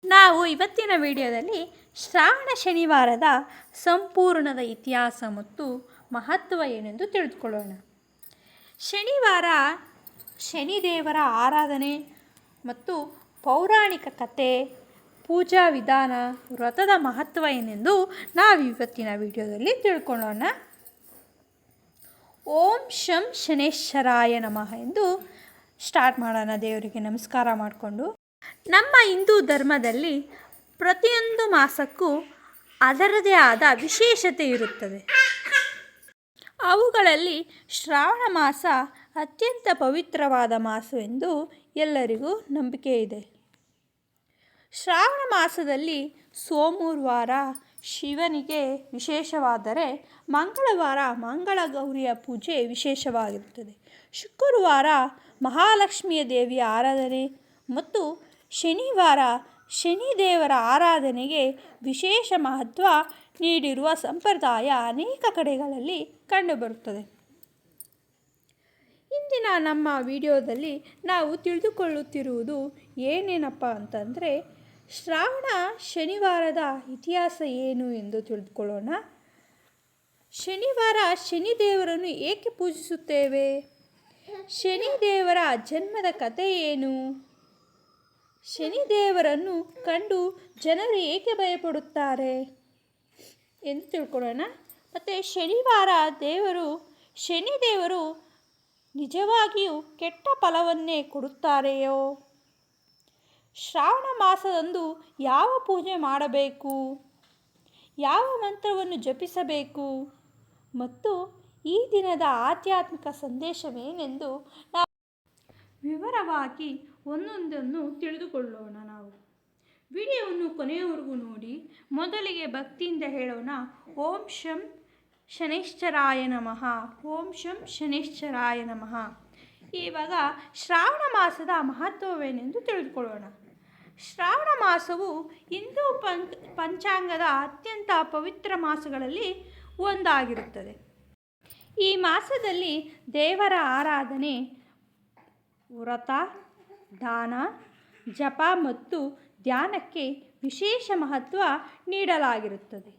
ನಾವು ಇವತ್ತಿನ ವಿಡಿಯೋದಲ್ಲಿ ಶ್ರಾವಣ ಶನಿವಾರದ ಸಂಪೂರ್ಣದ ಇತಿಹಾಸ ಮತ್ತು ಮಹತ್ವ ಏನೆಂದು ತಿಳಿದುಕೊಳ್ಳೋಣ. ಶನಿವಾರ ಶನಿದೇವರ ಆರಾಧನೆ ಮತ್ತು ಪೌರಾಣಿಕ ಕಥೆ, ಪೂಜಾ ವಿಧಾನ, ವ್ರತದ ಮಹತ್ವ ಏನೆಂದು ನಾವು ಇವತ್ತಿನ ವಿಡಿಯೋದಲ್ಲಿ ತಿಳ್ಕೊಳ್ಳೋಣ. ಓಂ ಶಂ ಶನೇಶ್ವರಾಯ ನಮಃ ಎಂದು ಸ್ಟಾರ್ಟ್ ಮಾಡೋಣ. ದೇವರಿಗೆ ನಮಸ್ಕಾರ ಮಾಡಿಕೊಂಡು, ನಮ್ಮ ಹಿಂದೂ ಧರ್ಮದಲ್ಲಿ ಪ್ರತಿಯೊಂದು ಮಾಸಕ್ಕೂ ಅದರದೇ ಆದ ವಿಶೇಷತೆ ಇರುತ್ತದೆ. ಅವುಗಳಲ್ಲಿ ಶ್ರಾವಣ ಮಾಸ ಅತ್ಯಂತ ಪವಿತ್ರವಾದ ಮಾಸವೆಂದು ಎಲ್ಲರಿಗೂ ನಂಬಿಕೆ ಇದೆ. ಶ್ರಾವಣ ಮಾಸದಲ್ಲಿ ಸೋಮವಾರ ಶಿವನಿಗೆ ವಿಶೇಷವಾದರೆ, ಮಂಗಳವಾರ ಮಂಗಳಗೌರಿಯ ಪೂಜೆ ವಿಶೇಷವಾಗಿರುತ್ತದೆ. ಶುಕ್ರವಾರ ಮಹಾಲಕ್ಷ್ಮಿಯ ದೇವಿಯ ಆರಾಧನೆ ಮತ್ತು ಶನಿವಾರ ಶನಿದೇವರ ಆರಾಧನೆಗೆ ವಿಶೇಷ ಮಹತ್ವ ನೀಡಿರುವ ಸಂಪ್ರದಾಯ ಅನೇಕ ಕಡೆಗಳಲ್ಲಿ ಕಂಡುಬರುತ್ತದೆ. ಇಂದಿನ ನಮ್ಮ ವಿಡಿಯೋದಲ್ಲಿ ನಾವು ತಿಳಿದುಕೊಳ್ಳುತ್ತಿರುವುದು ಏನೇನಪ್ಪ ಅಂತಂದರೆ, ಶ್ರಾವಣ ಶನಿವಾರದ ಇತಿಹಾಸ ಏನು ಎಂದು ತಿಳಿದುಕೊಳ್ಳೋಣ. ಶನಿವಾರ ಶನಿದೇವರನ್ನು ಏಕೆ ಪೂಜಿಸುತ್ತೇವೆ? ಶನಿದೇವರ ಜನ್ಮದ ಕಥೆ ಏನು? ಶನಿದೇವರನ್ನು ಕಂಡು ಜನರು ಏಕೆ ಭಯಪಡುತ್ತಾರೆ ಎಂದು ತಿಳ್ಕೊಳ್ಳೋಣ. ಮತ್ತು ಶನಿದೇವರು ನಿಜವಾಗಿಯೂ ಕೆಟ್ಟ ಫಲವನ್ನೇ ಕೊಡುತ್ತಾರೆಯೋ? ಶ್ರಾವಣ ಮಾಸದಂದು ಯಾವ ಪೂಜೆ ಮಾಡಬೇಕು, ಯಾವ ಮಂತ್ರವನ್ನು ಜಪಿಸಬೇಕು ಮತ್ತು ಈ ದಿನದ ಆಧ್ಯಾತ್ಮಿಕ ಸಂದೇಶವೇನೆಂದು ನಾವು ವಿವರವಾಗಿ ಒಂದೊಂದನ್ನು ತಿಳಿದುಕೊಳ್ಳೋಣ. ನಾವು ವಿಡಿಯೋವನ್ನು ಕೊನೆಯವರೆಗೂ ನೋಡಿ. ಮೊದಲಿಗೆ ಭಕ್ತಿಯಿಂದ ಹೇಳೋಣ. ಓಂ ಶಂ ಶನೇಶ್ವರಾಯ ನಮಃ. ಓಂ ಶಂ ಶನೇಶ್ವರಾಯ ನಮಃ. ಇವಾಗ ಶ್ರಾವಣ ಮಾಸದ ಮಹತ್ವವೇನೆಂದು ತಿಳಿದುಕೊಳ್ಳೋಣ. ಶ್ರಾವಣ ಮಾಸವು ಹಿಂದೂ ಪಂಚಾಂಗದ ಅತ್ಯಂತ ಪವಿತ್ರ ಮಾಸಗಳಲ್ಲಿ ಒಂದಾಗಿರುತ್ತದೆ. ಈ ಮಾಸದಲ್ಲಿ ದೇವರ ಆರಾಧನೆ, ವ್ರತ, ದಾನ, ಜಪ ಮತ್ತು ಧ್ಯಾನಕ್ಕೆ ವಿಶೇಷ ಮಹತ್ವ ನೀಡಲಾಗಿರುತ್ತದೆ.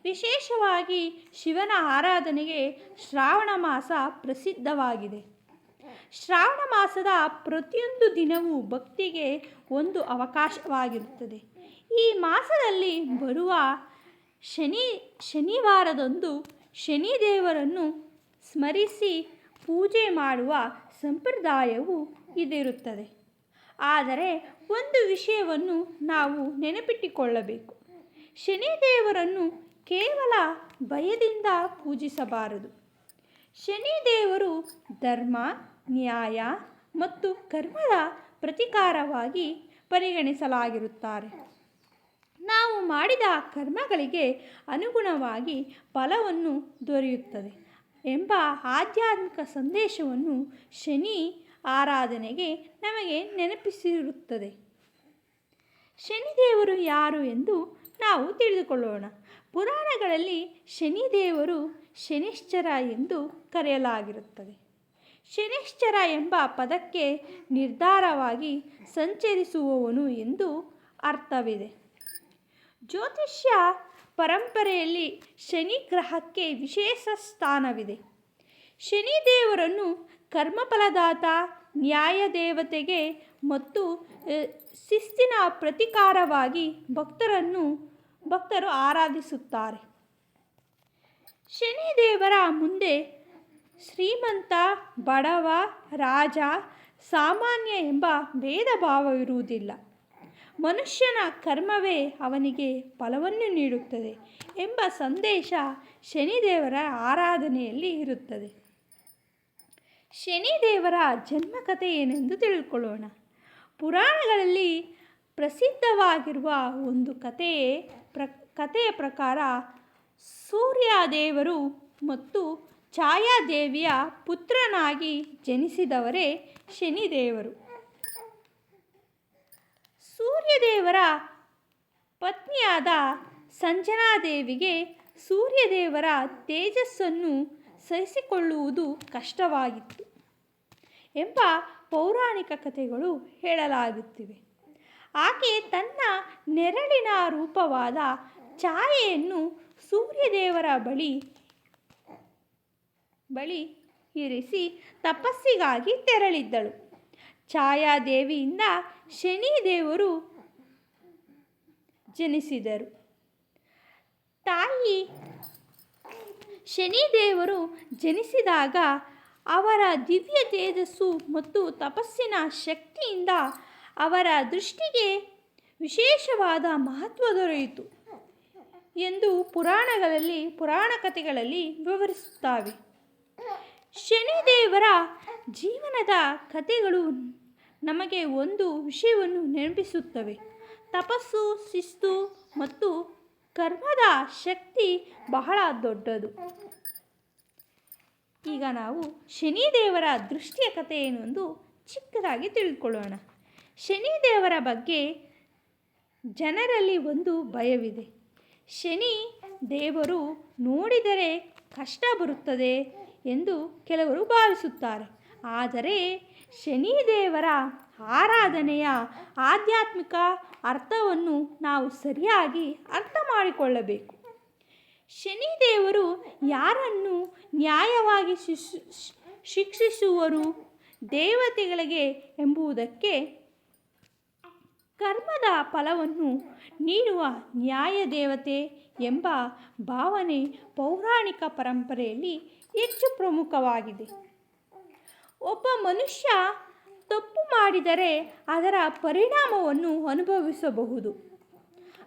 ವಿಶೇಷವಾಗಿ ಶಿವನ ಆರಾಧನೆಗೆ ಶ್ರಾವಣ ಮಾಸ ಪ್ರಸಿದ್ಧವಾಗಿದೆ. ಶ್ರಾವಣ ಮಾಸದ ಪ್ರತಿಯೊಂದು ದಿನವೂ ಭಕ್ತಿಗೆ ಒಂದು ಅವಕಾಶವಾಗಿರುತ್ತದೆ. ಈ ಮಾಸದಲ್ಲಿ ಬರುವ ಶನಿವಾರದಂದು ಶನಿದೇವರನ್ನು ಸ್ಮರಿಸಿ ಪೂಜೆ ಮಾಡುವ ಸಂಪ್ರದಾಯವು ಇದಿರುತ್ತದೆ. ಆದರೆ ಒಂದು ವಿಷಯವನ್ನು ನಾವು ನೆನಪಿಟ್ಟುಕೊಳ್ಳಬೇಕು. ಶನಿದೇವರನ್ನು ಕೇವಲ ಭಯದಿಂದ ಪೂಜಿಸಬಾರದು. ಶನಿದೇವರು ಧರ್ಮ, ನ್ಯಾಯ ಮತ್ತು ಕರ್ಮದ ಪ್ರತೀಕಾರವಾಗಿ ಪರಿಗಣಿಸಲಾಗಿರುತ್ತಾರೆ. ನಾವು ಮಾಡಿದ ಕರ್ಮಗಳಿಗೆ ಅನುಗುಣವಾಗಿ ಫಲವನ್ನು ದೊರೆಯುತ್ತದೆ ಎಂಬ ಆಧ್ಯಾತ್ಮಿಕ ಸಂದೇಶವನ್ನು ಶನಿ ಆರಾಧನೆಗೆ ನಮಗೆ ನೆನಪಿಸಿರುತ್ತದೆ. ಶನಿದೇವರು ಯಾರು ಎಂದು ನಾವು ತಿಳಿದುಕೊಳ್ಳೋಣ. ಪುರಾಣಗಳಲ್ಲಿ ಶನಿದೇವರು ಶನೈಶ್ಚರ ಎಂದು ಕರೆಯಲಾಗಿರುತ್ತದೆ. ಶನೈಶ್ಚರ ಎಂಬ ಪದಕ್ಕೆ ನಿರ್ಧಾರವಾಗಿ ಸಂಚರಿಸುವವನು ಎಂದು ಅರ್ಥವಿದೆ. ಜ್ಯೋತಿಷ್ಯ ಪರಂಪರೆಯಲ್ಲಿ ಶನಿ ಗ್ರಹಕ್ಕೆ ವಿಶೇಷ ಸ್ಥಾನವಿದೆ. ಶನಿದೇವರನ್ನು ಕರ್ಮಫಲದಾತ, ನ್ಯಾಯ ದೇವತೆಗೆ ಮತ್ತು ಶಿಸ್ತಿನ ಪ್ರತೀಕಾರವಾಗಿ ಭಕ್ತರು ಆರಾಧಿಸುತ್ತಾರೆ. ಶನಿದೇವರ ಮುಂದೆ ಶ್ರೀಮಂತ, ಬಡವ, ರಾಜ, ಸಾಮಾನ್ಯ ಎಂಬ ಭೇದ ಭಾವವಿರುವುದಿಲ್ಲ. ಮನುಷ್ಯನ ಕರ್ಮವೇ ಅವನಿಗೆ ಫಲವನ್ನು ನೀಡುತ್ತದೆ ಎಂಬ ಸಂದೇಶ ಶನಿದೇವರ ಆರಾಧನೆಯಲ್ಲಿ ಇರುತ್ತದೆ. ಶನಿದೇವರ ಜನ್ಮಕಥೆ ಏನೆಂದು ತಿಳಿದುಕೊಳ್ಳೋಣ. ಪುರಾಣಗಳಲ್ಲಿ ಪ್ರಸಿದ್ಧವಾಗಿರುವ ಒಂದು ಕಥೆಯ ಪ್ರಕಾರ, ಸೂರ್ಯದೇವರು ಮತ್ತು ಛಾಯಾದೇವಿಯ ಪುತ್ರನಾಗಿ ಜನಿಸಿದವರೇ ಶನಿದೇವರು. ಸೂರ್ಯದೇವರ ಪತ್ನಿಯಾದ ಸಂಜನಾದೇವಿಗೆ ಸೂರ್ಯದೇವರ ತೇಜಸ್ಸನ್ನು ಸಹಿಸಿಕೊಳ್ಳುವುದು ಕಷ್ಟವಾಗಿತ್ತು ಎಂಬ ಪೌರಾಣಿಕ ಕಥೆಗಳು ಹೇಳಲಾಗುತ್ತಿವೆ. ಆಕೆ ತನ್ನ ನೆರಳಿನ ರೂಪವಾದ ಛಾಯೆಯನ್ನು ಸೂರ್ಯದೇವರ ಬಳಿ ಇರಿಸಿ ತಪಸ್ಸಿಗಾಗಿ ತೆರಳಿದ್ದಳು. ಛಾಯಾದೇವಿಯಿಂದ ಶನಿದೇವರು ಜನಿಸಿದರು. ತಾಯಿ ಶನಿದೇವರು ಜನಿಸಿದಾಗ ಅವರ ದಿವ್ಯ ತೇಜಸ್ಸು ಮತ್ತು ತಪಸ್ಸಿನ ಶಕ್ತಿಯಿಂದ ಅವರ ದೃಷ್ಟಿಗೆ ವಿಶೇಷವಾದ ಮಹತ್ವ ದೊರೆಯಿತು ಎಂದು ಪುರಾಣ ಕಥೆಗಳಲ್ಲಿ ವಿವರಿಸುತ್ತವೆ. ಶನಿದೇವರ ಜೀವನದ ಕಥೆಗಳು ನಮಗೆ ಒಂದು ವಿಷಯವನ್ನು ನೆನಪಿಸುತ್ತವೆ. ತಪಸ್ಸು, ಶಿಸ್ತು ಮತ್ತು ಕರ್ಮದ ಶಕ್ತಿ ಬಹಳ ದೊಡ್ಡದು. ಈಗ ನಾವು ಶನಿದೇವರ ದೃಷ್ಟಿಯ ಕಥೆ ಏನೆಂದು ಚಿಕ್ಕದಾಗಿ ತಿಳಿದುಕೊಳ್ಳೋಣ. ಶನಿದೇವರ ಬಗ್ಗೆ ಜನರಲ್ಲಿ ಒಂದು ಭಯವಿದೆ. ಶನಿ ದೇವರು ನೋಡಿದರೆ ಕಷ್ಟ ಬರುತ್ತದೆ ಎಂದು ಕೆಲವರು ಭಾವಿಸುತ್ತಾರೆ. ಆದರೆ ಶನಿದೇವರ ಆರಾಧನೆಯ ಆಧ್ಯಾತ್ಮಿಕ ಅರ್ಥವನ್ನು ನಾವು ಸರಿಯಾಗಿ ಅರ್ಥ ಮಾಡಿಕೊಳ್ಳಬೇಕು. ಶನಿದೇವರು ಯಾರನ್ನು ನ್ಯಾಯವಾಗಿ ಶಿಕ್ಷಿಸುವರು ದೇವತೆಗಳಿಗೆ ಎಂಬುದಕ್ಕೆ ಕರ್ಮದ ಫಲವನ್ನು ನೀಡುವ ನ್ಯಾಯ ದೇವತೆ ಎಂಬ ಭಾವನೆ ಪೌರಾಣಿಕ ಪರಂಪರೆಯಲ್ಲಿ ಹೆಚ್ಚು ಪ್ರಮುಖವಾಗಿದೆ. ಒಬ್ಬ ಮನುಷ್ಯ ತಪ್ಪು ಮಾಡಿದರೆ ಅದರ ಪರಿಣಾಮವನ್ನು ಅನುಭವಿಸಬಹುದು.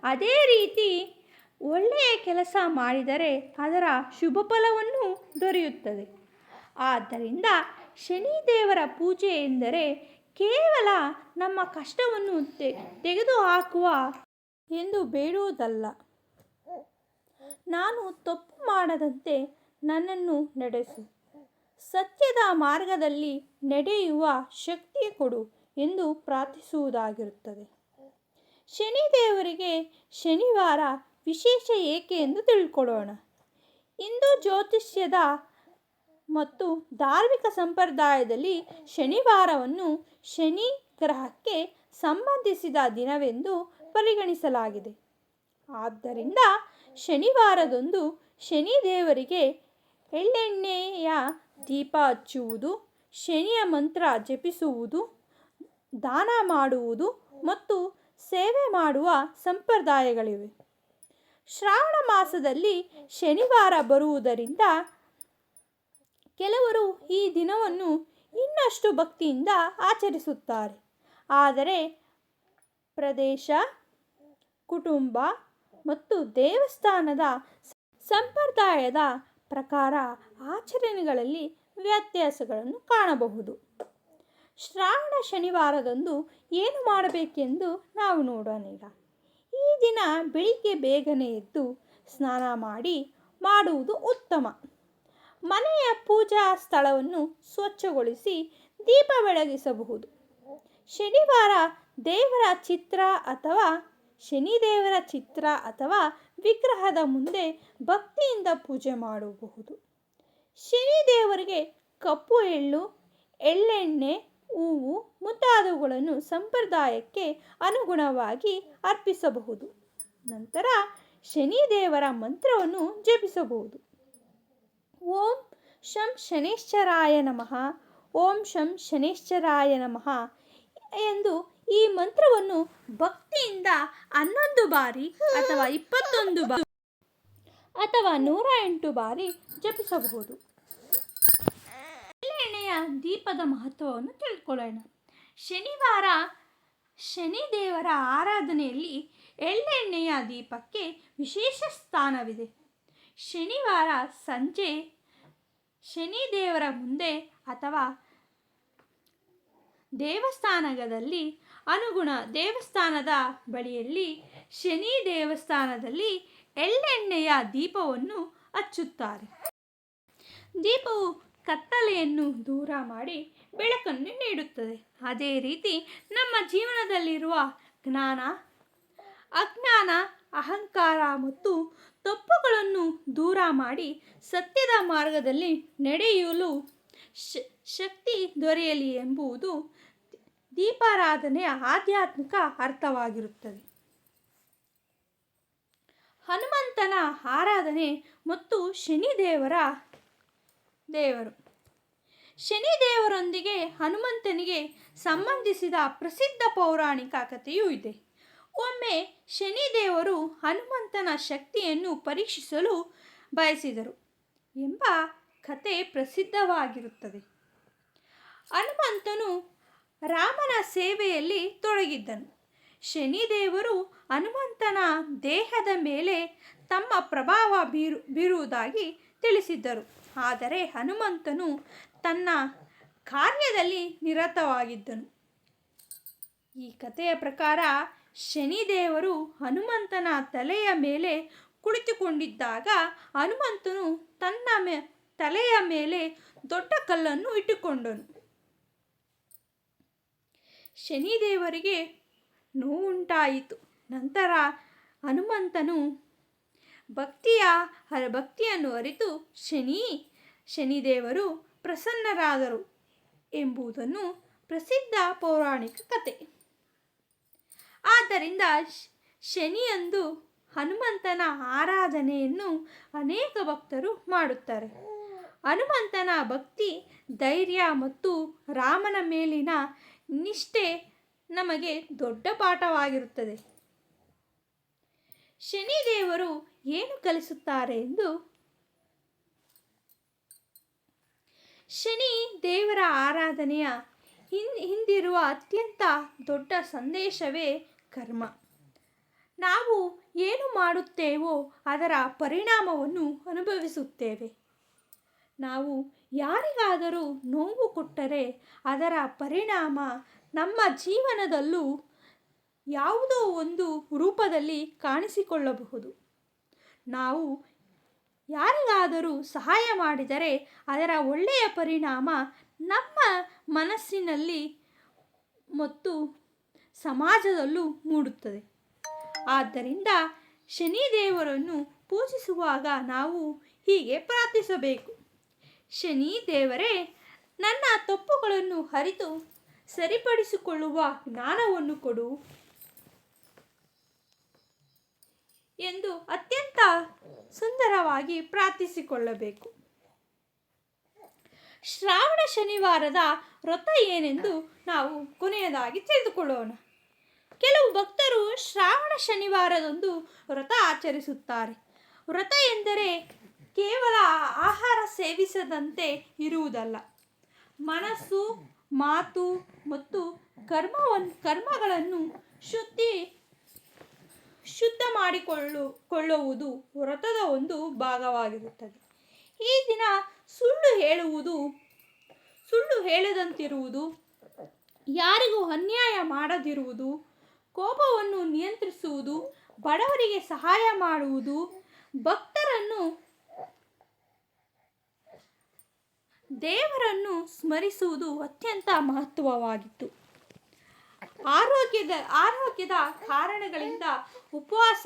ಅದೇ ರೀತಿ ಒಳ್ಳೆಯ ಕೆಲಸ ಮಾಡಿದರೆ ಅದರ ಶುಭ ಫಲವನ್ನು ದೊರೆಯುತ್ತದೆ. ಆದ್ದರಿಂದ ಶನಿದೇವರ ಪೂಜೆ ಎಂದರೆ ಕೇವಲ ನಮ್ಮ ಕಷ್ಟವನ್ನು ತೆಗೆದುಹಾಕುವ ಎಂದು ಬೇಡುವುದಲ್ಲ. ನಾನು ತಪ್ಪು ಮಾಡದಂತೆ ನನ್ನನ್ನು ನಡೆಸು, ಸತ್ಯದ ಮಾರ್ಗದಲ್ಲಿ ನಡೆಯುವ ಶಕ್ತಿ ಕೊಡು ಎಂದು ಪ್ರಾರ್ಥಿಸುವುದಾಗಿರುತ್ತದೆ. ಶನಿದೇವರಿಗೆ ಶನಿವಾರ ವಿಶೇಷ ಏಕೆ ಎಂದು ತಿಳ್ಕೊಳ್ಳೋಣ. ಹಿಂದೂ ಜ್ಯೋತಿಷ್ಯದ ಮತ್ತು ಧಾರ್ಮಿಕ ಸಂಪ್ರದಾಯದಲ್ಲಿ ಶನಿವಾರವನ್ನು ಶನಿ ಗ್ರಹಕ್ಕೆ ಸಂಬಂಧಿಸಿದ ದಿನವೆಂದು ಪರಿಗಣಿಸಲಾಗಿದೆ. ಆದ್ದರಿಂದ ಶನಿವಾರದಂದು ಶನಿದೇವರಿಗೆ ಎಳ್ಳೆಣ್ಣೆಯ ದೀಪ ಹಚ್ಚುವುದು, ಶನಿಯ ಮಂತ್ರ ಜಪಿಸುವುದು, ದಾನ ಮಾಡುವುದು ಮತ್ತು ಸೇವೆ ಮಾಡುವ ಸಂಪ್ರದಾಯಗಳಿವೆ. ಶ್ರಾವಣ ಮಾಸದಲ್ಲಿ ಶನಿವಾರ ಬರುವುದರಿಂದ ಕೆಲವರು ಈ ದಿನವನ್ನು ಇನ್ನಷ್ಟು ಭಕ್ತಿಯಿಂದ ಆಚರಿಸುತ್ತಾರೆ. ಆದರೆ ಪ್ರದೇಶ, ಕುಟುಂಬ ಮತ್ತು ದೇವಸ್ಥಾನದ ಸಂಪ್ರದಾಯದ ಪ್ರಕಾರ ಆಚರಣೆಗಳಲ್ಲಿ ವ್ಯತ್ಯಾಸಗಳನ್ನು ಕಾಣಬಹುದು. ಶ್ರಾವಣ ಶನಿವಾರದಂದು ಏನು ಮಾಡಬೇಕೆಂದು ನಾವು ನೋಡೋಣ. ಈಗ ಈ ದಿನ ಬೆಳಿಗ್ಗೆ ಬೇಗನೆ ಎದ್ದು ಸ್ನಾನ ಮಾಡುವುದು ಉತ್ತಮ. ಮನೆಯ ಪೂಜಾ ಸ್ಥಳವನ್ನು ಸ್ವಚ್ಛಗೊಳಿಸಿ ದೀಪ ಬೆಳಗಿಸಬಹುದು. ಶನಿವಾರ ಶನಿದೇವರ ಚಿತ್ರ ಅಥವಾ ವಿಗ್ರಹದ ಮುಂದೆ ಭಕ್ತಿಯಿಂದ ಪೂಜೆ ಮಾಡಬಹುದು. ಶನಿದೇವರಿಗೆ ಕಪ್ಪು ಎಳ್ಳು, ಎಳ್ಳೆಣ್ಣೆ, ಹೂವು ಮುಂತಾದವುಗಳನ್ನು ಸಂಪ್ರದಾಯಕ್ಕೆ ಅನುಗುಣವಾಗಿ ಅರ್ಪಿಸಬಹುದು. ನಂತರ ಶನಿದೇವರ ಮಂತ್ರವನ್ನು ಜಪಿಸಬಹುದು. ಓಂ ಶಂ ಶನೈಶ್ಚರಾಯ ನಮಃ, ಓಂ ಶಂ ಶನೈಶ್ಚರಾಯ ನಮಃ ಎಂದು ಈ ಮಂತ್ರವನ್ನು ಭಕ್ತಿಯಿಂದ 11 ಬಾರಿ ಅಥವಾ 21 ಬಾರಿ ಅಥವಾ 108 ಬಾರಿ ಜಪಿಸಬಹುದು. ಎಳ್ಳೆಣ್ಣೆಯ ದೀಪದ ಮಹತ್ವವನ್ನು ತಿಳ್ಕೊಳ್ಳೋಣ. ಶನಿವಾರ ಶನಿದೇವರ ಆರಾಧನೆಯಲ್ಲಿ ಎಳ್ಳೆಣ್ಣೆಯ ದೀಪಕ್ಕೆ ವಿಶೇಷ ಸ್ಥಾನವಿದೆ. ಶನಿವಾರ ಸಂಜೆ ಶನಿದೇವರ ಮುಂದೆ ಅಥವಾ ದೇವಸ್ಥಾನದ ಬಳಿಯಲ್ಲಿ ಶನಿ ದೇವಸ್ಥಾನದಲ್ಲಿ ಎಳ್ಳೆಣ್ಣೆಯ ದೀಪವನ್ನು ಹಚ್ಚುತ್ತಾರೆ. ದೀಪವು ಕತ್ತಲೆಯನ್ನು ದೂರ ಮಾಡಿ ಬೆಳಕನ್ನು ನೀಡುತ್ತದೆ. ಅದೇ ರೀತಿ ನಮ್ಮ ಜೀವನದಲ್ಲಿರುವ ಜ್ಞಾನ, ಅಜ್ಞಾನ, ಅಹಂಕಾರ ಮತ್ತು ತಪ್ಪುಗಳನ್ನು ದೂರ ಮಾಡಿ ಸತ್ಯದ ಮಾರ್ಗದಲ್ಲಿ ನಡೆಯಲು ಶಕ್ತಿ ದೊರೆಯಲಿ ಎಂಬುದು ದೀಪಾರಾಧನೆಯ ಆಧ್ಯಾತ್ಮಿಕ ಅರ್ಥವಾಗಿರುತ್ತದೆ. ಹನುಮಂತನ ಆರಾಧನೆ ಮತ್ತು ದೇವರು ಶನಿದೇವರೊಂದಿಗೆ ಹನುಮಂತನಿಗೆ ಸಂಬಂಧಿಸಿದ ಪ್ರಸಿದ್ಧ ಪೌರಾಣಿಕ ಕಥೆಯೂ ಇದೆ. ಒಮ್ಮೆ ಶನಿದೇವರು ಹನುಮಂತನ ಶಕ್ತಿಯನ್ನು ಪರೀಕ್ಷಿಸಲು ಬಯಸಿದರು ಎಂಬ ಕಥೆ ಪ್ರಸಿದ್ಧವಾಗಿರುತ್ತದೆ. ಹನುಮಂತನು ರಾಮನ ಸೇವೆಯಲ್ಲಿ ತೊಡಗಿದ್ದನು. ಶನಿದೇವರು ಹನುಮಂತನ ದೇಹದ ಮೇಲೆ ತಮ್ಮ ಪ್ರಭಾವ ಬೀರುವುದಾಗಿ ತಿಳಿಸಿದ್ದರು. ಆದರೆ ಹನುಮಂತನು ತನ್ನ ಕಾರ್ಯದಲ್ಲಿ ನಿರತವಾಗಿದ್ದನು. ಈ ಕಥೆಯ ಪ್ರಕಾರ ಶನಿದೇವರು ಹನುಮಂತನ ತಲೆಯ ಮೇಲೆ ಕುಳಿತುಕೊಂಡಿದ್ದಾಗ ಹನುಮಂತನು ತನ್ನ ತಲೆಯ ಮೇಲೆ ದೊಡ್ಡ ಕಲ್ಲನ್ನು ಇಟ್ಟುಕೊಂಡನು. ಶನಿದೇವರಿಗೆ ನೋವುಂಟಾಯಿತು. ನಂತರ ಹನುಮಂತನು ಭಕ್ತಿಯನ್ನು ಅರಿತು ಶನಿದೇವರು ಪ್ರಸನ್ನರಾದರು ಎಂಬುದನ್ನು ಪ್ರಸಿದ್ಧ ಪೌರಾಣಿಕ ಕಥೆ. ಆದ್ದರಿಂದ ಶನಿಯಂದು ಹನುಮಂತನ ಆರಾಧನೆಯನ್ನು ಅನೇಕ ಭಕ್ತರು ಮಾಡುತ್ತಾರೆ. ಹನುಮಂತನ ಭಕ್ತಿ, ಧೈರ್ಯ ಮತ್ತು ರಾಮನ ಮೇಲಿನ ನಿಷ್ಠೆ ನಮಗೆ ದೊಡ್ಡ ಪಾಠವಾಗಿರುತ್ತದೆ. ಶನಿದೇವರು ಏನು ಕಲಿಸುತ್ತಾರೆ ಎಂದು ಶನಿ ದೇವರ ಆರಾಧನೆಯ ಹಿಂದಿರುವ ಅತ್ಯಂತ ದೊಡ್ಡ ಸಂದೇಶವೇ ಕರ್ಮ. ನಾವು ಏನು ಮಾಡುತ್ತೇವೋ ಅದರ ಪರಿಣಾಮವನ್ನು ಅನುಭವಿಸುತ್ತೇವೆ. ನಾವು ಯಾರಿಗಾದರೂ ನೋವು ಕೊಟ್ಟರೆ ಅದರ ಪರಿಣಾಮ ನಮ್ಮ ಜೀವನದಲ್ಲೂ ಯಾವುದೋ ಒಂದು ರೂಪದಲ್ಲಿ ಕಾಣಿಸಿಕೊಳ್ಳಬಹುದು. ನಾವು ಯಾರಿಗಾದರೂ ಸಹಾಯ ಮಾಡಿದರೆ ಅದರ ಒಳ್ಳೆಯ ಪರಿಣಾಮ ನಮ್ಮ ಮನಸ್ಸಿನಲ್ಲಿ ಮತ್ತು ಸಮಾಜದಲ್ಲೂ ಮೂಡುತ್ತದೆ. ಆದ್ದರಿಂದ ಶನಿದೇವರನ್ನು ಪೂಜಿಸುವಾಗ ನಾವು ಹೀಗೆ ಪ್ರಾರ್ಥಿಸಬೇಕು: ಶನಿ ದೇವರೇ, ನನ್ನ ತಪ್ಪುಗಳನ್ನು ಅರಿತು ಸರಿಪಡಿಸಿಕೊಳ್ಳುವ ಜ್ಞಾನವನ್ನು ಕೊಡು ಎಂದು ಅತ್ಯಂತ ಸುಂದರವಾಗಿ ಪ್ರಾರ್ಥಿಸಿಕೊಳ್ಳಬೇಕು. ಶ್ರಾವಣ ಶನಿವಾರದ ವ್ರತ ಏನೆಂದು ನಾವು ಕೊನೆಯದಾಗಿ ತಿಳಿದುಕೊಳ್ಳೋಣ. ಕೆಲವು ಭಕ್ತರು ಶ್ರಾವಣ ಶನಿವಾರದಂದು ವ್ರತ ಆಚರಿಸುತ್ತಾರೆ. ವ್ರತ ಎಂದರೆ ಕೇವಲ ಆಹಾರ ಸೇವಿಸದಂತೆ ಇರುವುದಲ್ಲ, ಮನಸ್ಸು, ಮಾತು ಮತ್ತು ಕರ್ಮಗಳನ್ನು ಶುದ್ಧ ಮಾಡಿಕೊಳ್ಳುವುದು ವ್ರತದ ಒಂದು ಭಾಗವಾಗಿರುತ್ತದೆ. ಈ ದಿನ ಸುಳ್ಳು ಹೇಳದಂತಿರುವುದು, ಯಾರಿಗೂ ಅನ್ಯಾಯ ಮಾಡದಿರುವುದು, ಕೋಪವನ್ನು ನಿಯಂತ್ರಿಸುವುದು, ಬಡವರಿಗೆ ಸಹಾಯ ಮಾಡುವುದು, ಭಕ್ತರನ್ನು ದೇವರನ್ನು ಸ್ಮರಿಸುವುದು ಅತ್ಯಂತ ಮಹತ್ವವಾಗಿತ್ತು. ಆರೋಗ್ಯದ ಕಾರಣಗಳಿಂದ ಉಪವಾಸ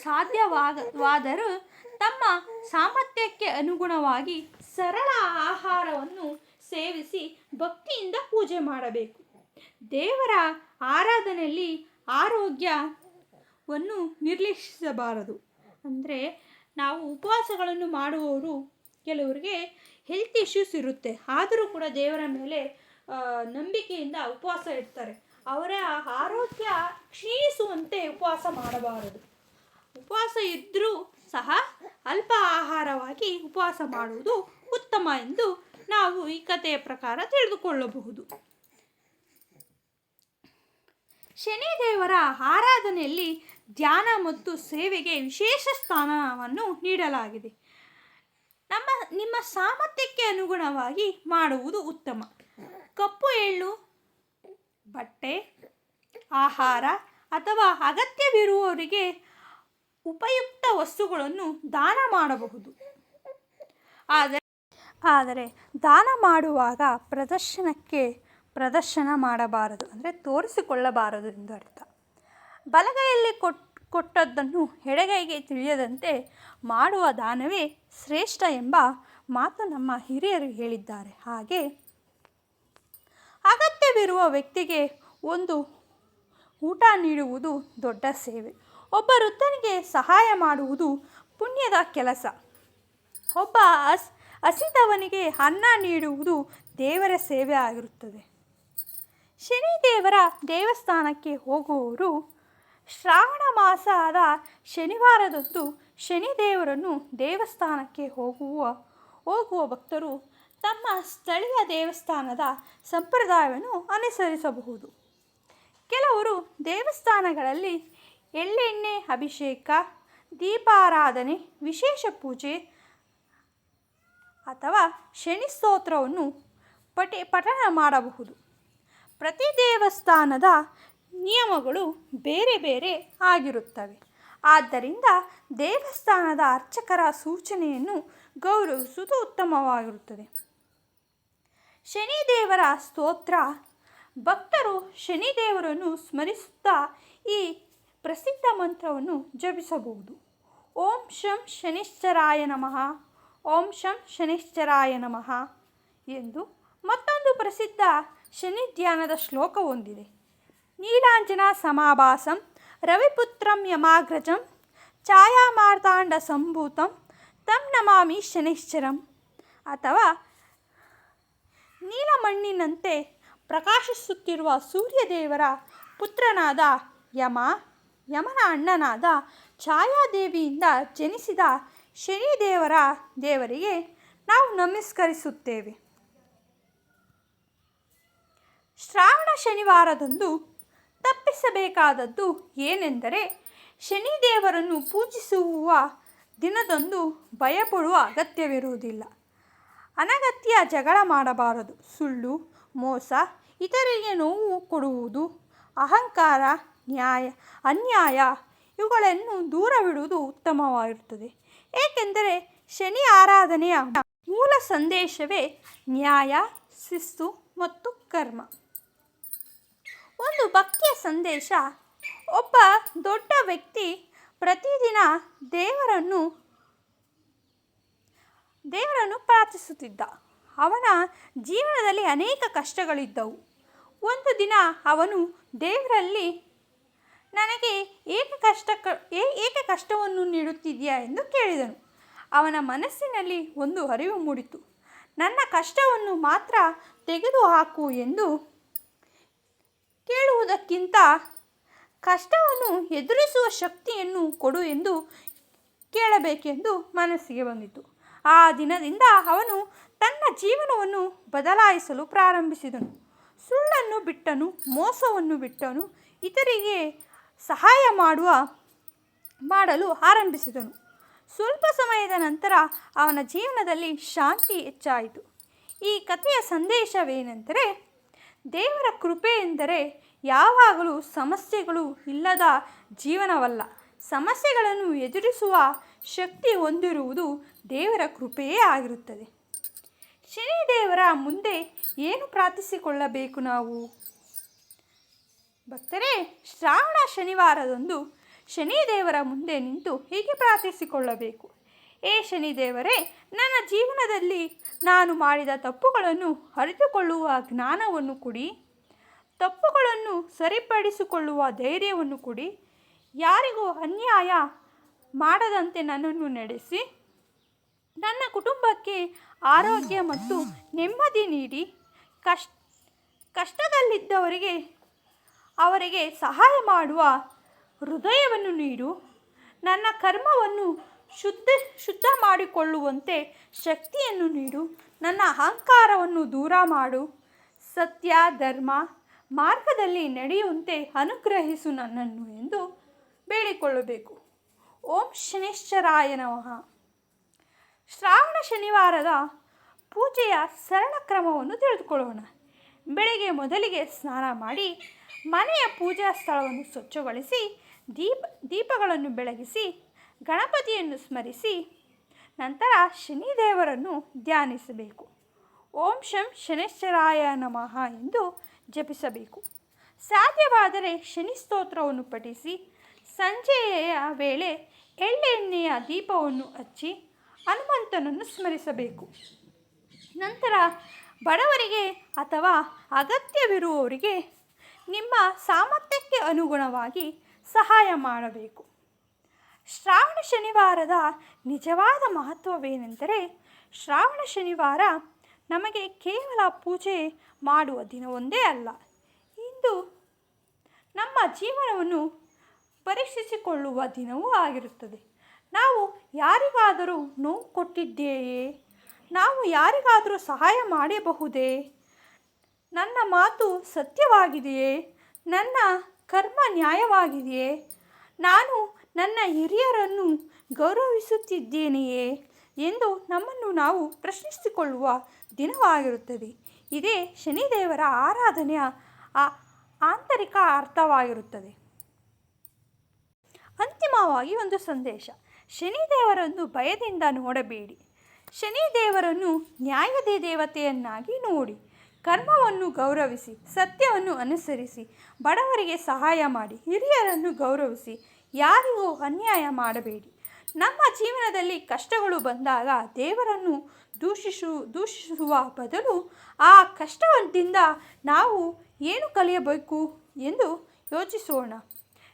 ಸಾಧ್ಯವಾದರೂ ತಮ್ಮ ಸಾಮರ್ಥ್ಯಕ್ಕೆ ಅನುಗುಣವಾಗಿ ಸರಳ ಆಹಾರವನ್ನು ಸೇವಿಸಿ ಭಕ್ತಿಯಿಂದ ಪೂಜೆ ಮಾಡಬೇಕು. ದೇವರ ಆರಾಧನೆಯಲ್ಲಿ ಆರೋಗ್ಯವನ್ನು ನಿರ್ಲಕ್ಷಿಸಬಾರದು. ಅಂದರೆ ನಾವು ಉಪವಾಸಗಳನ್ನು ಮಾಡುವವರು ಕೆಲವರಿಗೆ ಹೆಲ್ತ್ ಇಶ್ಯೂಸ್ ಇರುತ್ತೆ, ಆದರೂ ಕೂಡ ದೇವರ ಮೇಲೆ ನಂಬಿಕೆಯಿಂದ ಉಪವಾಸ ಇಡ್ತಾರೆ. ಅವರ ಆರೋಗ್ಯ ಕ್ಷೀಣಿಸುವಂತೆ ಉಪವಾಸ ಮಾಡಬಾರದು. ಉಪವಾಸ ಇದ್ದರೂ ಸಹ ಅಲ್ಪ ಆಹಾರವಾಗಿ ಉಪವಾಸ ಮಾಡುವುದು ಉತ್ತಮ ಎಂದು ನಾವು ಈ ಕಥೆಯ ಪ್ರಕಾರ ತಿಳಿದುಕೊಳ್ಳಬಹುದು. ಶನಿದೇವರ ಆರಾಧನೆಯಲ್ಲಿ ಧ್ಯಾನ ಮತ್ತು ಸೇವೆಗೆ ವಿಶೇಷ ಸ್ಥಾನವನ್ನು ನೀಡಲಾಗಿದೆ. ನಿಮ್ಮ ಸಾಮರ್ಥ್ಯಕ್ಕೆ ಅನುಗುಣವಾಗಿ ಮಾಡುವುದು ಉತ್ತಮ. ಕಪ್ಪು ಎಳ್ಳು, ಬಟ್ಟೆ, ಆಹಾರ ಅಥವಾ ಅಗತ್ಯವಿರುವವರಿಗೆ ಉಪಯುಕ್ತ ವಸ್ತುಗಳನ್ನು ದಾನ ಮಾಡಬಹುದು. ಆದರೆ ದಾನ ಮಾಡುವಾಗ ಪ್ರದರ್ಶನ ಮಾಡಬಾರದು, ಅಂದರೆ ತೋರಿಸಿಕೊಳ್ಳಬಾರದು ಎಂದು ಅರ್ಥ. ಬಲಗೈಯಲ್ಲಿ ಕೊಟ್ಟದ್ದನ್ನು ಎಡಗೈಗೆ ತಿಳಿಯದಂತೆ ಮಾಡುವ ದಾನವೇ ಶ್ರೇಷ್ಠ ಎಂಬ ಮಾತು ನಮ್ಮ ಹಿರಿಯರು ಹೇಳಿದ್ದಾರೆ. ಹಾಗೆ ಅಗತ್ಯವಿರುವ ವ್ಯಕ್ತಿಗೆ ಒಂದು ಊಟ ನೀಡುವುದು ದೊಡ್ಡ ಸೇವೆ. ಒಬ್ಬ ವೃದ್ಧನಿಗೆ ಸಹಾಯ ಮಾಡುವುದು ಪುಣ್ಯದ ಕೆಲಸ. ಒಬ್ಬ ಹಸಿದವನಿಗೆ ಅನ್ನ ನೀಡುವುದು ದೇವರ ಸೇವೆ ಆಗಿರುತ್ತದೆ. ಶನಿದೇವರ ದೇವಸ್ಥಾನಕ್ಕೆ ಹೋಗುವವರು ಶ್ರಾವಣ ಮಾಸದ ಶನಿವಾರದಂದು ಶನಿದೇವರನ್ನು ದೇವಸ್ಥಾನಕ್ಕೆ ಹೋಗುವ ಭಕ್ತರು ತಮ್ಮ ಸ್ಥಳೀಯ ದೇವಸ್ಥಾನದ ಸಂಪ್ರದಾಯವನ್ನು ಅನುಸರಿಸಬಹುದು. ಕೆಲವರು ದೇವಸ್ಥಾನಗಳಲ್ಲಿ ಎಳ್ಳೆಣ್ಣೆ ಅಭಿಷೇಕ, ದೀಪಾರಾಧನೆ, ವಿಶೇಷ ಪೂಜೆ ಅಥವಾ ಶನಿ ಸ್ತೋತ್ರವನ್ನು ಪಠಣ ಮಾಡಬಹುದು. ಪ್ರತಿ ದೇವಸ್ಥಾನದ ನಿಯಮಗಳು ಬೇರೆ ಬೇರೆ ಆಗಿರುತ್ತವೆ. ಆದ್ದರಿಂದ ದೇವಸ್ಥಾನದ ಅರ್ಚಕರ ಸೂಚನೆಯನ್ನು ಗೌರವಿಸುವುದು ಉತ್ತಮವಾಗಿರುತ್ತದೆ. ಶನಿದೇವರ ಸ್ತೋತ್ರ. ಭಕ್ತರು ಶನಿದೇವರನ್ನು ಸ್ಮರಿಸುತ್ತಾ ಈ ಪ್ರಸಿದ್ಧ ಮಂತ್ರವನ್ನು ಜಪಿಸಬಹುದು. ಓಂ ಶಂ ಶನಿಶ್ಚರಾಯ ನಮಃ, ಓಂ ಶಂ ಶನಿಶ್ಚರಾಯ ನಮಃ ಎಂದು. ಮತ್ತೊಂದು ಪ್ರಸಿದ್ಧ ಶನಿ ಧ್ಯಾನದ ಶ್ಲೋಕ ಹೊಂದಿದೆ. ನೀಲಾಂಜನ ಸಮಾಭಾಸಂ ರವಿಪುತ್ರಂ ಯಮಾಗ್ರಜಂ ಛಾಯಾಮಾರ್ತಾಂಡ ಸಂಭೂತಂ ತಂ ನಮಾಮಿ ಶನಿಶ್ಚರಂ. ಅಥವಾ ನೀಲಮಣ್ಣಿನಂತೆ ಪ್ರಕಾಶಿಸುತ್ತಿರುವ ಸೂರ್ಯದೇವರ ಪುತ್ರನಾದ ಯಮನ ಅಣ್ಣನಾದ ಛಾಯಾದೇವಿಯಿಂದ ಜನಿಸಿದ ದೇವರಿಗೆ ನಾವು ನಮಸ್ಕರಿಸುತ್ತೇವೆ. ಶ್ರಾವಣ ಶನಿವಾರದಂದು ತಪ್ಪಿಸಬೇಕಾದದ್ದು ಏನೆಂದರೆ, ಶನಿದೇವರನ್ನು ಪೂಜಿಸುವ ದಿನದಂದು ಭಯಪಡುವ ಅಗತ್ಯವಿರುವುದಿಲ್ಲ. ಅನಗತ್ಯ ಜಗಳ ಮಾಡಬಾರದು. ಸುಳ್ಳು, ಮೋಸ, ಇತರರಿಗೆ ನೋವು ಕೊಡುವುದು, ಅಹಂಕಾರ, ಅನ್ಯಾಯ ಇವುಗಳನ್ನು ದೂರವಿಡುವುದು ಉತ್ತಮವಾಗಿರುತ್ತದೆ. ಏಕೆಂದರೆ ಶನಿ ಆರಾಧನೆಯ ಮೂಲ ಸಂದೇಶವೇ ನ್ಯಾಯ, ಶಿಸ್ತು ಮತ್ತು ಕರ್ಮ. ಒಂದು ಭಕ್ತಿಯ ಸಂದೇಶ. ಒಬ್ಬ ದೊಡ್ಡ ವ್ಯಕ್ತಿ ಪ್ರತಿದಿನ ದೇವರನ್ನು ಪ್ರಾರ್ಥಿಸುತ್ತಿದ್ದ. ಅವನ ಜೀವನದಲ್ಲಿ ಅನೇಕ ಕಷ್ಟಗಳಿದ್ದವು. ಒಂದು ದಿನ ಅವನು ದೇವರಲ್ಲಿ, ನನಗೆ ಏಕೆ ಕಷ್ಟವನ್ನು ನೀಡುತ್ತಿದ್ದೀಯಾ ಎಂದು ಕೇಳಿದನು. ಅವನ ಮನಸ್ಸಿನಲ್ಲಿ ಒಂದು ಅರಿವು ಮೂಡಿತು. ನನ್ನ ಕಷ್ಟವನ್ನು ಮಾತ್ರ ತೆಗೆದುಹಾಕು ಎಂದು ಕೇಳುವುದಕ್ಕಿಂತ ಕಷ್ಟವನ್ನು ಎದುರಿಸುವ ಶಕ್ತಿಯನ್ನು ಕೊಡು ಎಂದು ಕೇಳಬೇಕೆಂದು ಮನಸ್ಸಿಗೆ ಬಂದಿತು. ಆ ದಿನದಿಂದ ಅವನು ತನ್ನ ಜೀವನವನ್ನು ಬದಲಾಯಿಸಲು ಪ್ರಾರಂಭಿಸಿದನು. ಸುಳ್ಳನ್ನು ಬಿಟ್ಟನು, ಮೋಸವನ್ನು ಬಿಟ್ಟನು, ಇತರಿಗೆ ಸಹಾಯ ಮಾಡಲು ಆರಂಭಿಸಿದನು. ಸ್ವಲ್ಪ ಸಮಯದ ನಂತರ ಅವನ ಜೀವನದಲ್ಲಿ ಶಾಂತಿ ಹೆಚ್ಚಾಯಿತು. ಈ ಕಥೆಯ ಸಂದೇಶವೇನೆಂದರೆ, ದೇವರ ಕೃಪೆ ಎಂದರೆ ಯಾವಾಗಲೂ ಸಮಸ್ಯೆಗಳು ಇಲ್ಲದ ಜೀವನವಲ್ಲ. ಸಮಸ್ಯೆಗಳನ್ನು ಎದುರಿಸುವ ಶಕ್ತಿ ಹೊಂದಿರುವುದು ದೇವರ ಕೃಪೆಯೇ ಆಗಿರುತ್ತದೆ. ಶನಿದೇವರ ಮುಂದೆ ಏನು ಪ್ರಾರ್ಥಿಸಿಕೊಳ್ಳಬೇಕು ನಾವು? ಭಕ್ತರೇ, ಶ್ರಾವಣ ಶನಿವಾರದಂದು ಶನಿದೇವರ ಮುಂದೆ ನಿಂತು ಹೀಗೆ ಪ್ರಾರ್ಥಿಸಿಕೊಳ್ಳಬೇಕು. ಏ ಶನಿದೇವರೇ, ನನ್ನ ಜೀವನದಲ್ಲಿ ನಾನು ಮಾಡಿದ ತಪ್ಪುಗಳನ್ನು ಅರಿತುಕೊಳ್ಳುವ ಜ್ಞಾನವನ್ನು ಕೊಡಿ. ತಪ್ಪುಗಳನ್ನು ಸರಿಪಡಿಸಿಕೊಳ್ಳುವ ಧೈರ್ಯವನ್ನು ಕೊಡಿ. ಯಾರಿಗೂ ಅನ್ಯಾಯ ಮಾಡದಂತೆ ನನ್ನನ್ನು ನಡೆಸಿ. ನನ್ನ ಕುಟುಂಬಕ್ಕೆ ಆರೋಗ್ಯ ಮತ್ತು ನೆಮ್ಮದಿ ನೀಡಿ. ಅವರಿಗೆ ಸಹಾಯ ಮಾಡುವ ಹೃದಯವನ್ನು ನೀಡು. ನನ್ನ ಕರ್ಮವನ್ನು ಶುದ್ಧ ಮಾಡಿಕೊಳ್ಳುವಂತೆ ಶಕ್ತಿಯನ್ನು ನೀಡು. ನನ್ನ ಅಹಂಕಾರವನ್ನು ದೂರ ಮಾಡು. ಸತ್ಯ, ಧರ್ಮ ಮಾರ್ಗದಲ್ಲಿ ನಡೆಯುವಂತೆ ಅನುಗ್ರಹಿಸು ನನ್ನನ್ನು ಎಂದು ಬೇಡಿಕೊಳ್ಳಬೇಕು. ಓಂ ಶನಿಶ್ಚರಾಯ ನಮಃ. ಶ್ರಾವಣ ಶನಿವಾರದ ಪೂಜೆಯ ಸರಳ ಕ್ರಮವನ್ನು ತಿಳಿದುಕೊಳ್ಳೋಣ. ಬೆಳಗ್ಗೆ ಮೊದಲಿಗೆ ಸ್ನಾನ ಮಾಡಿ ಮನೆಯ ಪೂಜಾ ಸ್ಥಳವನ್ನು ಸ್ವಚ್ಛಗೊಳಿಸಿ ದೀಪಗಳನ್ನು ಬೆಳಗಿಸಿ ಗಣಪತಿಯನ್ನು ಸ್ಮರಿಸಿ ನಂತರ ಶನಿದೇವರನ್ನು ಧ್ಯಾನಿಸಬೇಕು. ಓಂ ಶಂ ಶನಿಶ್ಚರಾಯ ನಮಃ ಎಂದು ಜಪಿಸಬೇಕು. ಸಾಧ್ಯವಾದರೆ ಶನಿ ಸ್ತೋತ್ರವನ್ನು ಪಠಿಸಿ ಸಂಜೆಯ ವೇಳೆ ಎಳ್ಳೆಣ್ಣೆಯ ದೀಪವನ್ನು ಹಚ್ಚಿ ಹನುಮಂತನನ್ನು ಸ್ಮರಿಸಬೇಕು. ನಂತರ ಬಡವರಿಗೆ ಅಥವಾ ಅಗತ್ಯವಿರುವವರಿಗೆ ನಿಮ್ಮ ಸಾಮರ್ಥ್ಯಕ್ಕೆ ಅನುಗುಣವಾಗಿ ಸಹಾಯ ಮಾಡಬೇಕು. ಶ್ರಾವಣ ಶನಿವಾರದ ನಿಜವಾದ ಮಹತ್ವವೇನೆಂದರೆ, ಶ್ರಾವಣ ಶನಿವಾರ ನಮಗೆ ಕೇವಲ ಪೂಜೆ ಮಾಡುವ ದಿನವೊಂದೇ ಅಲ್ಲ, ಇಂದು ನಮ್ಮ ಜೀವನವನ್ನು ಪರೀಕ್ಷಿಸಿಕೊಳ್ಳುವ ದಿನವೂ ಆಗಿರುತ್ತದೆ. ನಾವು ಯಾರಿಗಾದರೂ ನೋವು ಕೊಟ್ಟಿದ್ದೇಯೇ? ನಾವು ಯಾರಿಗಾದರೂ ಸಹಾಯ ಮಾಡಬಹುದೇ? ನನ್ನ ಮಾತು ಸತ್ಯವಾಗಿದೆಯೇ? ನನ್ನ ಕರ್ಮ ನ್ಯಾಯವಾಗಿದೆಯೇ? ನಾನು ನನ್ನ ಹಿರಿಯರನ್ನು ಗೌರವಿಸುತ್ತಿದ್ದೇನೆಯೇ ಎಂದು ನಮ್ಮನ್ನು ನಾವು ಪ್ರಶ್ನಿಸಿಕೊಳ್ಳುವ ದಿನವಾಗಿರುತ್ತದೆ. ಇದೇ ಶನಿದೇವರ ಆರಾಧನೆಯ ಆಂತರಿಕ ಅರ್ಥವಾಗಿರುತ್ತದೆ. ಅಂತಿಮವಾಗಿ ಒಂದು ಸಂದೇಶ: ಶನಿದೇವರನ್ನು ಭಯದಿಂದ ನೋಡಬೇಡಿ. ಶನಿದೇವರನ್ನು ನ್ಯಾಯದ ದೇವತೆಯನ್ನಾಗಿ ನೋಡಿ. ಕರ್ಮವನ್ನು ಗೌರವಿಸಿ, ಸತ್ಯವನ್ನು ಅನುಸರಿಸಿ, ಬಡವರಿಗೆ ಸಹಾಯ ಮಾಡಿ, ಹಿರಿಯರನ್ನು ಗೌರವಿಸಿ, ಯಾರಿಗೂ ಅನ್ಯಾಯ ಮಾಡಬೇಡಿ. ನಮ್ಮ ಜೀವನದಲ್ಲಿ ಕಷ್ಟಗಳು ಬಂದಾಗ ದೇವರನ್ನು ದೂಷಿಸುವ ಬದಲು ಆ ಕಷ್ಟದಿಂದ ನಾವು ಏನು ಕಲಿಯಬೇಕು ಎಂದು ಯೋಚಿಸೋಣ.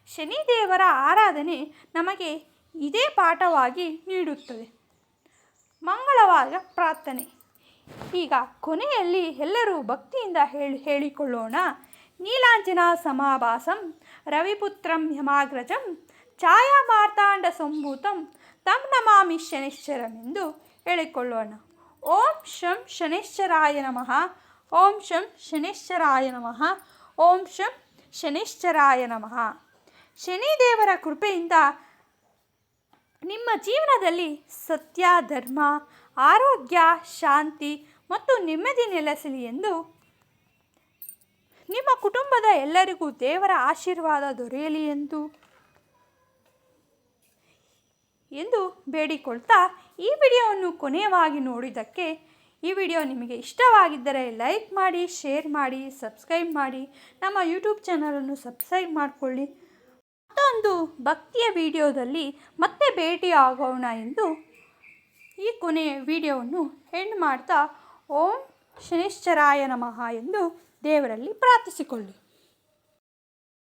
ಶನಿದೇವರ ಆರಾಧನೆ ನಮಗೆ ಇದೇ ಪಾಠವಾಗಿ ನೀಡುತ್ತದೆ. ಮಂಗಳವಾರ ಪ್ರಾರ್ಥನೆ. ಈಗ ಕೊನೆಯಲ್ಲಿ ಎಲ್ಲರೂ ಭಕ್ತಿಯಿಂದ ಹೇಳಿಕೊಳ್ಳೋಣ: ನೀಲಾಂಜನ ಸಮಾಭಾಸಂ ರವಿಪುತ್ರಂ ಯಮಾಗ್ರಜಂ ಛಾಯಾ ಮಾರ್ತಾಂಡ ಸಂಭೂತಂ ತಂ ನಮಾಮಿ ಶನೈಶ್ಚರಂ ಎಂದು ಹೇಳಿಕೊಳ್ಳೋಣ. ಓಂ ಶಂ ಶನೈಶ್ಚರಾಯ ನಮಃ. ಓಂ ಶಂ ಶನೈಶ್ಚರಾಯ ನಮಃ. ಓಂ ಶಂ ಶನೈಶ್ಚರಾಯ ನಮಃ. ಶನಿದೇವರ ಕೃಪೆಯಿಂದ ನಿಮ್ಮ ಜೀವನದಲ್ಲಿ ಸತ್ಯ, ಧರ್ಮ, ಆರೋಗ್ಯ, ಶಾಂತಿ ಮತ್ತು ನೆಮ್ಮದಿ ನೆಲೆಸಲಿ ಎಂದು, ನಿಮ್ಮ ಕುಟುಂಬದ ಎಲ್ಲರಿಗೂ ದೇವರ ಆಶೀರ್ವಾದ ದೊರೆಯಲಿ ಎಂದು ಬೇಡಿಕೊಳ್ತಾ, ಈ ವಿಡಿಯೋವನ್ನು ಕೊನೆಯವಾಗಿ ನೋಡಿದ್ದಕ್ಕೆ, ಈ ವಿಡಿಯೋ ನಿಮಗೆ ಇಷ್ಟವಾಗಿದ್ದರೆ ಲೈಕ್ ಮಾಡಿ, ಶೇರ್ ಮಾಡಿ, ಸಬ್ಸ್ಕ್ರೈಬ್ ಮಾಡಿ. ನಮ್ಮ ಯೂಟ್ಯೂಬ್ ಚಾನಲನ್ನು ಸಬ್ಸ್ಕ್ರೈಬ್ ಮಾಡಿಕೊಳ್ಳಿ. ಮತ್ತೊಂದು ಭಕ್ತಿಯ ವಿಡಿಯೋದಲ್ಲಿ ಮತ್ತೆ ಭೇಟಿಯಾಗೋಣ ಎಂದು ಈ ಕೊನೆಯ ವಿಡಿಯೋವನ್ನು ಎಂಡ್ ಮಾಡ್ತಾ, ಓಂ ಶನೈಶ್ಚರಾಯ ನಮಃ ಎಂದು ದೇವರಲ್ಲಿ ಪ್ರಾರ್ಥಿಸಿಕೊಳ್ಳಿ.